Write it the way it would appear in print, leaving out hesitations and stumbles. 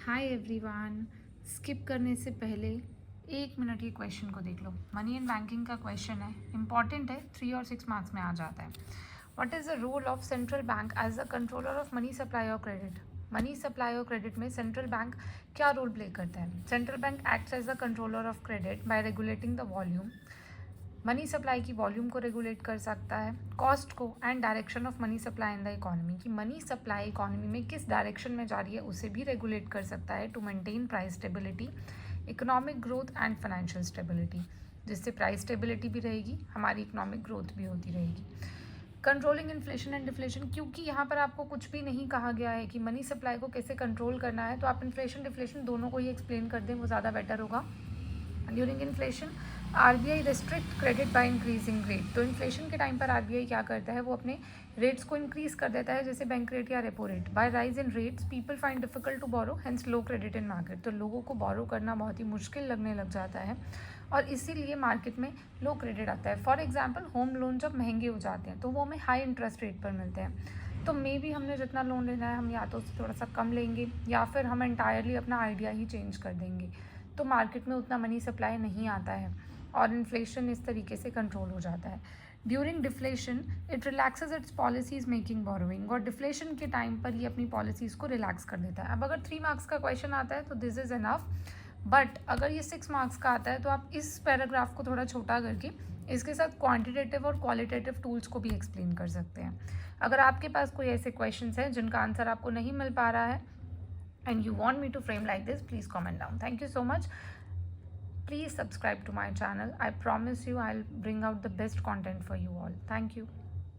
Hi everyone. Skip करने से पहले 1 मिनट ये क्वेश्चन को देख लो। मनी एंड बैंकिंग का क्वेश्चन है, इंपॉर्टेंट है, 3 और 6 मार्क्स में आ जाता है। What is the role of central bank as the controller of money supply और क्रेडिट? मनी सप्लाई और क्रेडिट में सेंट्रल बैंक क्या रोल प्ले करता है? Central bank acts as the controller of credit by regulating the volume. Money supply की volume को regulate कर सकता है, कॉस्ट को and direction of money supply in the economy, कि मनी सप्लाई इकोनॉमी में किस डायरेक्शन में जा रही है उसे भी रेगुलेट कर सकता है to maintain price stability, economic growth and financial stability, जिससे प्राइस स्टेबिलिटी भी रहेगी, हमारी इकोनॉमिक ग्रोथ भी होती रहेगी। कंट्रोलिंग इन्फ्लेशन एंड डिफ्लेशन, क्योंकि यहाँ पर आपको कुछ भी नहीं कहा गया है कि मनी सप्लाई को कैसे कंट्रोल करना है, तो आप इन्फ्लेशन डिफ्लेशन दोनों को ही एक्सप्लेन कर दें, वो ज़्यादा बेटर होगा। During inflation RBI restrict credit by increasing rate. तो इन्फ्लेशन के टाइम पर आरबीआई क्या करता है, वो अपने रेट्स को इंक्रीज कर देता है, जैसे बैंक रेट या repo rate. By rise in rates people find difficult to borrow, hence low credit in market. तो लोगों को बोरो करना बहुत ही मुश्किल लगने लग जाता है और इसीलिए मार्केट में लो क्रेडिट आता है। फॉर एग्जाम्पल, होम लोन जब महंगे हो जाते हैं तो वो हमें हाई इंटरेस्ट रेट पर मिलते हैं, तो मे बी हमने जितना लोन लेना है हम या तो उससे थोड़ा सा कम लेंगे या फिर हम एंटायरली अपना आइडिया ही चेंज कर देंगे, तो मार्केट में उतना मनी सप्लाई नहीं आता है और इन्फ्लेशन इस तरीके से कंट्रोल हो जाता है। During deflation it relaxes it's policies making borrowing, और डिफ्लेशन के टाइम पर ये अपनी पॉलिसीज़ को रिलैक्स कर देता है। अब अगर 3 मार्क्स का क्वेश्चन आता है तो दिस इज़ इनफ, बट अगर ये 6 मार्क्स का आता है तो आप इस पैराग्राफ को थोड़ा छोटा करके इसके साथ क्वांटिटेटिव और क्वालिटेटिव टूल्स को भी एक्सप्लेन कर सकते हैं। अगर आपके पास कोई ऐसे क्वेश्चंस हैं जिनका आंसर आपको नहीं मिल पा रहा है and you want me to frame like this, please comment down. Thank you so much. Please subscribe to my channel. I promise you I'll bring out the best content for you all. Thank you.